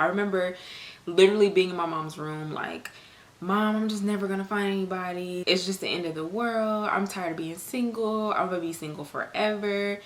I remember literally being in my mom's room like, Mom, I'm just never gonna find anybody. It's just the end of the world. I'm tired of being single. I'm gonna be single forever.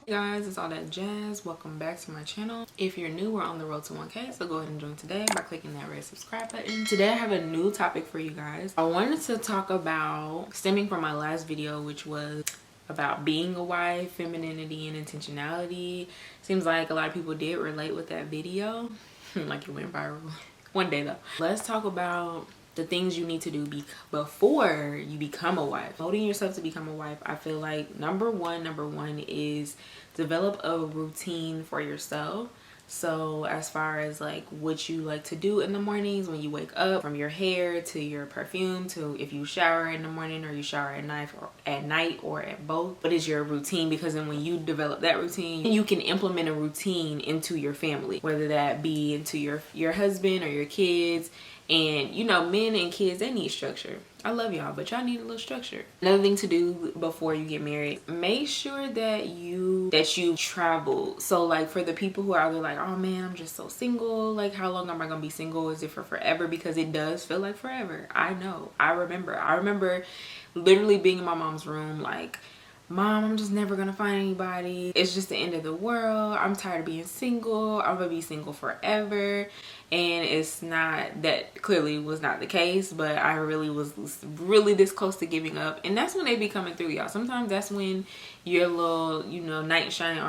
Guys, it's all that jazz. Welcome back to my channel. If you're new, we're on the road to 1K, so go ahead and join today by clicking that red subscribe button. Today I have a new topic for you guys. I wanted to talk about, stemming from my last video, which was about being a wife, femininity, and intentionality. Seems like a lot of people did relate with that video. Like it went viral. One day though. Let's talk about the things you need to do before you become a wife. Molding yourself to become a wife, I feel like number one is develop a routine for yourself. So as far as like what you like to do in the mornings when you wake up, from your hair to your perfume to if you shower in the morning or you shower at night or at both, what is your routine? Because then when you develop that routine, you can implement a routine into your family, whether that be into your husband or your kids. And you know, men and kids, they need structure. I love y'all, but y'all need a little structure. Another thing to do before you get married, make sure that you travel. So like for the people who are out there like, oh man, I'm just so single, like how long am I gonna be single? Is it for forever? Because it does feel like forever. I know. I remember literally being in my mom's room like, Mom, I'm just never gonna find anybody. It's just the end of the world. I'm tired of being single. I'm gonna be single forever. And it's not, that clearly was not the case, but I really was really this close to giving up. And that's when they be coming through, y'all. Sometimes that's when your little, you know, knight in shining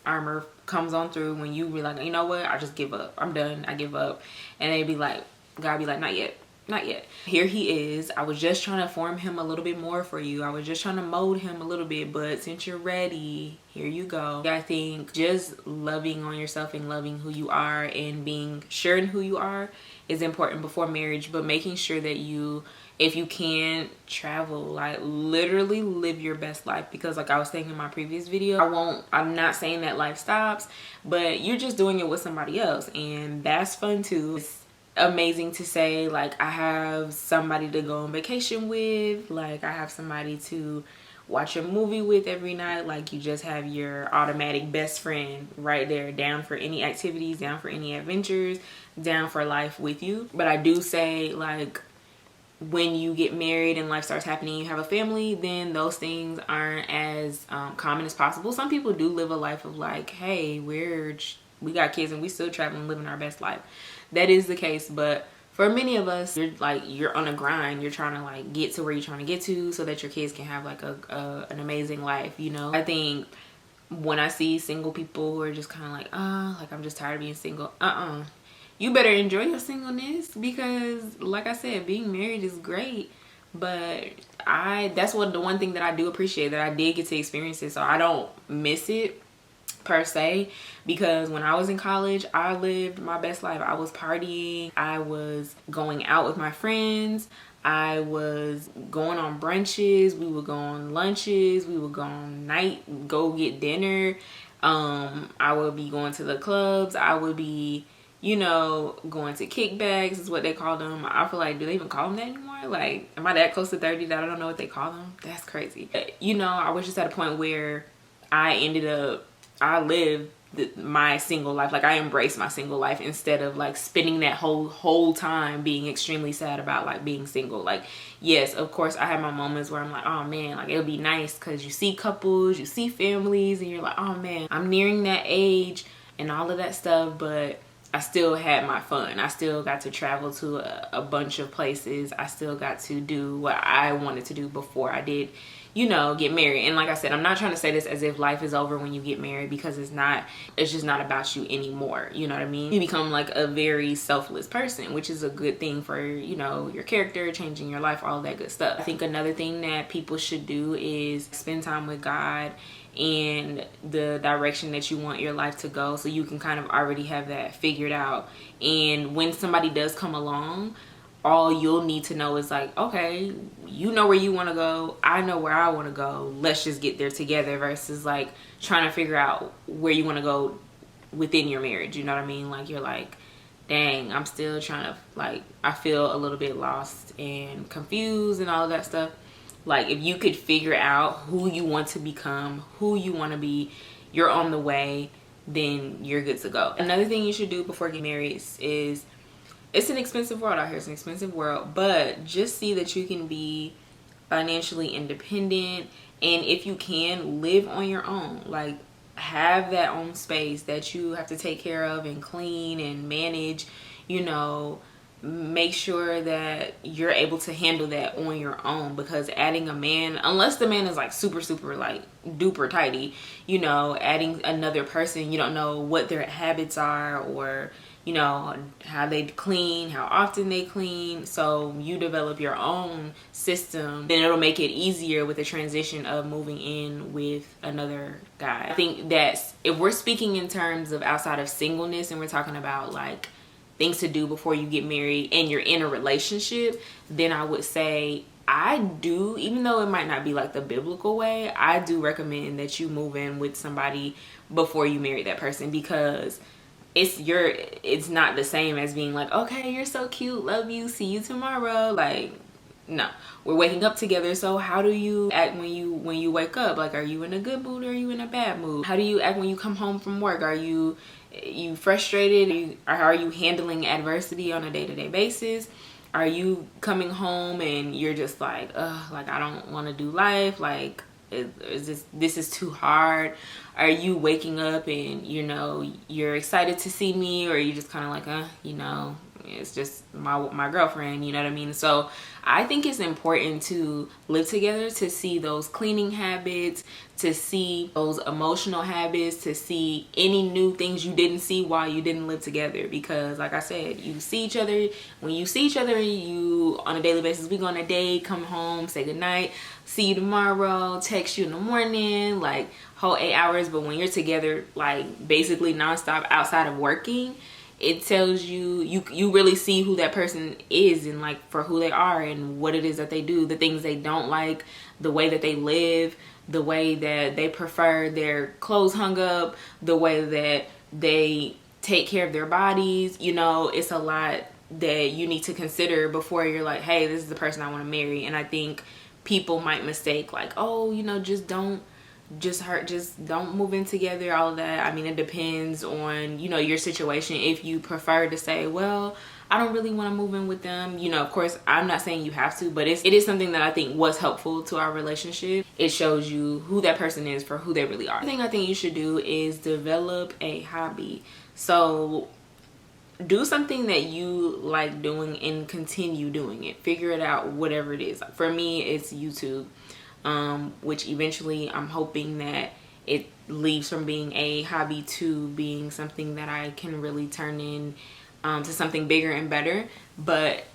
armor comes on through, when you be like, you know what, I just give up. I'm done. I give up. And they be like, God be like, not yet. Not yet. Here he is. I was just trying to form him a little bit more for you. I was just trying to mold him a little bit, but since you're ready, here you go. I think just loving on yourself and loving who you are and being sure in who you are is important before marriage, but making sure that you, if you can, travel, like literally live your best life. Because like I was saying in my previous video, I'm not saying that life stops, but you're just doing it with somebody else, and that's fun too. It's amazing to say like I have somebody to go on vacation with, like I have somebody to watch a movie with every night. Like you just have your automatic best friend right there, down for any activities, down for any adventures, down for life with you. But I do say, like, when you get married and life starts happening, you have a family, then those things aren't as common as possible. Some people do live a life of like, hey, we got kids and we still traveling, living our best life. That is the case, but for many of us, you're on a grind. You're trying to like get to where you're trying to get to so that your kids can have like an amazing life, you know. I think when I see single people who are just kind of like, like I'm just tired of being single, you better enjoy your singleness, because like I said, being married is great, but that's the one thing that I do appreciate, that I did get to experience it, so I don't miss it per se. Because when I was in college, I lived my best life. I was partying, I was going out with my friends, I was going on brunches, we would go on lunches, we would go on go get dinner, I would be going to the clubs, I would be, you know, going to kickbacks is what they call them. I feel like, do they even call them that anymore? Like, am I that close to 30 that I don't know what they call them? That's crazy. You know, I was just at a point where I lived my single life. Like I embraced my single life instead of like spending that whole time being extremely sad about like being single. Like, yes, of course I had my moments where I'm like, oh man, like it would be nice, because you see couples, you see families, and you're like, oh man, I'm nearing that age and all of that stuff. But I still had my fun. I still got to travel to a bunch of places. I still got to do what I wanted to do before I did, you know, get married. And like I said, I'm not trying to say this as if life is over when you get married, because it's not. It's just not about you anymore. You know what I mean? You become like a very selfless person, which is a good thing for, you know, your character, changing your life, all that good stuff. I think another thing that people should do is spend time with God and the direction that you want your life to go, so you can kind of already have that figured out. And when somebody does come along, all you'll need to know is like, okay, you know where you want to go, I know where I want to go, let's just get there together, versus like trying to figure out where you want to go within your marriage. You know what I mean? Like you're like, dang, I'm still trying to, like, I feel a little bit lost and confused and all of that stuff. Like if you could figure out who you want to become, who you want to be, you're on the way, then you're good to go. Another thing you should do before getting married is it's an expensive world out here. It's an expensive world, but just see that you can be financially independent, and if you can, live on your own. Like, have that own space that you have to take care of and clean and manage, you know. Make sure that you're able to handle that on your own, because adding a man, unless the man is like super like duper tidy, you know, adding another person, you don't know what their habits are, or you know, how they clean, how often they clean. So you develop your own system, then it'll make it easier with the transition of moving in with another guy. I think that's, if we're speaking in terms of outside of singleness and we're talking about like things to do before you get married and you're in a relationship, then I would say, I do, even though it might not be like the biblical way, I do recommend that you move in with somebody before you marry that person, because it's not the same as being like, okay, you're so cute, love you, see you tomorrow. Like, no, we're waking up together. So how do you act when you wake up? Like, are you in a good mood or are you in a bad mood? How do you act when you come home from work? Are you frustrated? Are you handling adversity on a day-to-day basis? Are you coming home and you're just like, ugh, like I don't want to do life, like this is too hard? Are you waking up and you know you're excited to see me, or are you just kind of like, you know, it's just my girlfriend, you know what I mean? So I think it's important to live together, to see those cleaning habits, to see those emotional habits, to see any new things you didn't see while you didn't live together. Because like I said, you see each other, when you see each other, you on a daily basis, we go on a date, come home, say goodnight, see you tomorrow, text you in the morning, like whole 8 hours. But when you're together, like basically nonstop outside of working, it tells you really see who that person is, and like for who they are and what it is that they do, the things they don't like, the way that they live, the way that they prefer their clothes hung up, the way that they take care of their bodies. You know, it's a lot that you need to consider before you're like, hey, this is the person I want to marry. And I think people might mistake like, oh, you know, just don't move in together, all of that. I mean, it depends on, you know, your situation. If you prefer to say, well, I don't really want to move in with them, you know, of course, I'm not saying you have to, but it is something that I think was helpful to our relationship. It shows you who that person is for who they really are. The thing I think you should do is develop a hobby. So do something that you like doing and continue doing it. Figure it out, whatever it is. For me, it's YouTube. Which eventually I'm hoping that it leaves from being a hobby to being something that I can really turn in to something bigger and better. But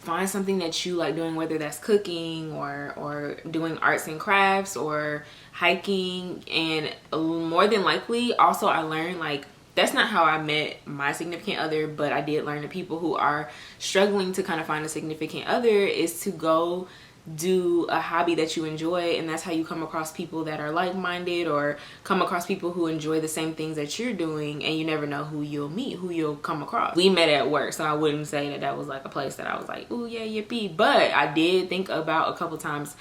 find something that you like doing, whether that's cooking or doing arts and crafts or hiking. And more than likely, also I learned, like, that's not how I met my significant other, but I did learn that people who are struggling to kind of find a significant other is to go do a hobby that you enjoy, and that's how you come across people that are like-minded, or come across people who enjoy the same things that you're doing. And you never know who you'll meet, who you'll come across. We met at work, so I wouldn't say that that was like a place that I was like, oh yeah, yippee. But I did think about a couple times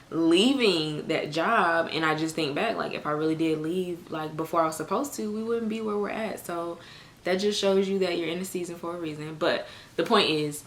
leaving that job, and I just think back, like, if I really did leave like before I was supposed to, we wouldn't be where we're at. So that just shows you that you're in the season for a reason. But the point is,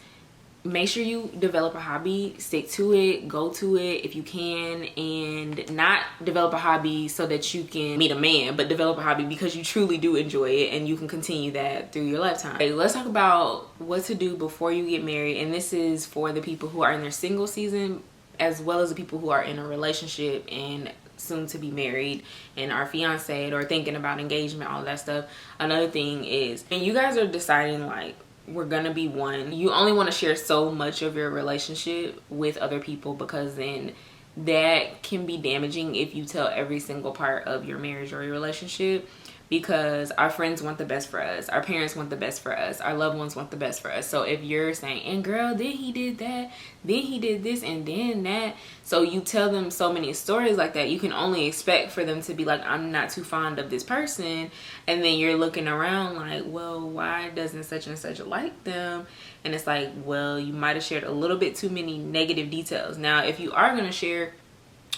make sure you develop a hobby, stick to it, go to it if you can, and not develop a hobby so that you can meet a man, but develop a hobby because you truly do enjoy it and you can continue that through your lifetime. Okay, let's talk about what to do before you get married. And this is for the people who are in their single season, as well as the people who are in a relationship and soon to be married and are fiancéed or thinking about engagement, all that stuff. Another thing is, when you guys are deciding like, we're gonna be one, you only want to share so much of your relationship with other people, because then that can be damaging if you tell every single part of your marriage or your relationship. Because our friends want the best for us, our parents want the best for us, our loved ones want the best for us. So if you're saying, and girl, then he did that, then he did this, and then that, so you tell them so many stories like that, you can only expect for them to be like, I'm not too fond of this person. And then you're looking around like, well, why doesn't such and such like them? And it's like, well, you might have shared a little bit too many negative details. Now, if you are going to share,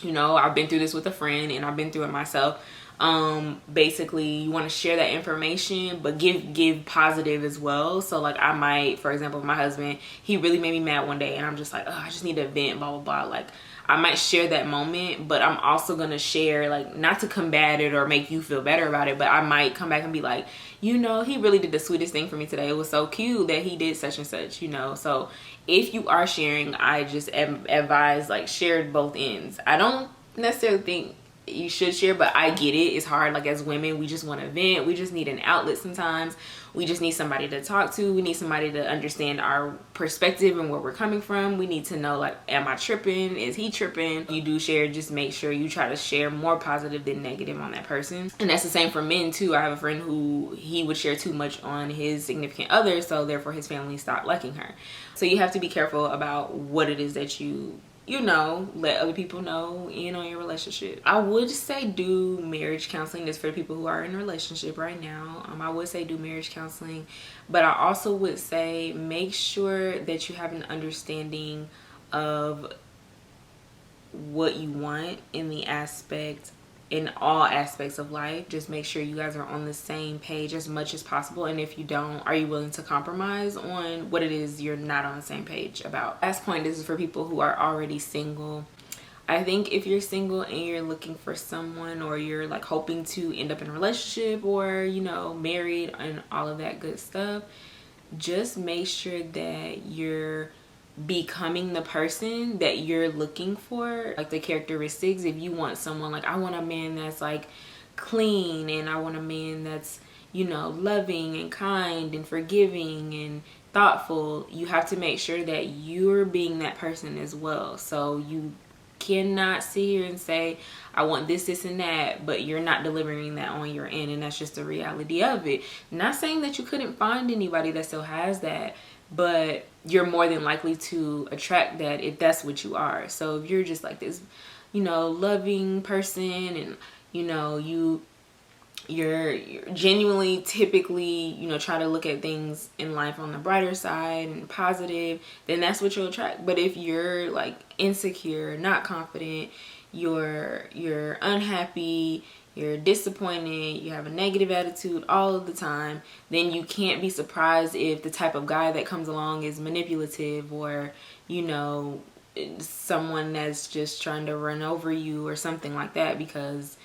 you know, I've been through this with a friend and I've been through it myself. Basically you want to share that information, but give positive as well. So like I might, for example, my husband, he really made me mad one day and I'm just like, oh, I just need to vent, blah blah blah. Like I might share that moment, but I'm also gonna share, like, not to combat it or make you feel better about it, but I might come back and be like, you know, he really did the sweetest thing for me today. It was so cute that he did such and such, you know. So if you are sharing, I just advise, like, share both ends. I don't necessarily think you should share, but I get it. It's hard. Like, as women, we just want to vent. We just need an outlet sometimes. We just need somebody to talk to. We need somebody to understand our perspective and where we're coming from. We need to know, like, am I tripping? Is he tripping? You do share, just make sure you try to share more positive than negative on that person. And that's the same for men too. I have a friend who, he would share too much on his significant other, so therefore his family stopped liking her. So you have to be careful about what it is that you know, let other people know in on your relationship. I would say do marriage counseling. This for people who are in a relationship right now. I would say do marriage counseling, but I also would say make sure that you have an understanding of what you want in all aspects of life. Just make sure you guys are on the same page as much as possible, and if you don't, are you willing to compromise on what it is you're not on the same page about? Last point, this is for people who are already single. I think if you're single and you're looking for someone, or you're like hoping to end up in a relationship, or, you know, married and all of that good stuff, just make sure that you're becoming the person that you're looking for. Like the characteristics, if you want someone, like I want a man that's like clean, and I want a man that's, you know, loving and kind and forgiving and thoughtful, you have to make sure that you're being that person as well. So you cannot sit here and say I want this and that, but you're not delivering that on your end, and that's just the reality of it. Not saying that you couldn't find anybody that still has that, but you're more than likely to attract that if that's what you are. So if you're just like this, you know, loving person, and, you know, you're genuinely, typically, you know, try to look at things in life on the brighter side and positive, then that's what you'll attract. But if you're like insecure, not confident, you're unhappy, you're disappointed, you have a negative attitude all of the time, then you can't be surprised if the type of guy that comes along is manipulative, or, you know, someone that's just trying to run over you or something like that, because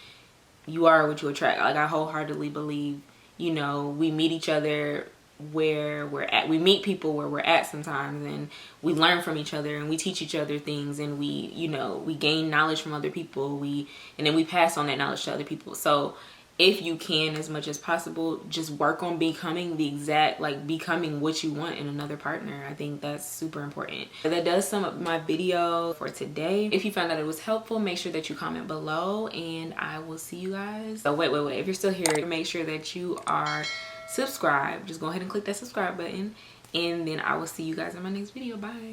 you are what you attract. Like I wholeheartedly believe, you know, we meet each other where we're at. We meet people where we're at sometimes, and we learn from each other, and we teach each other things, and we, you know, we gain knowledge from other people, and then we pass on that knowledge to other people. So if you can, as much as possible, just work on becoming becoming what you want in another partner. I think that's super important. That does sum up my video for today. If you found that it was helpful, make sure that you comment below, and I will see you guys. So wait, if you're still here, make sure that you are subscribed. Just go ahead and click that subscribe button, and then I will see you guys in my next video. Bye.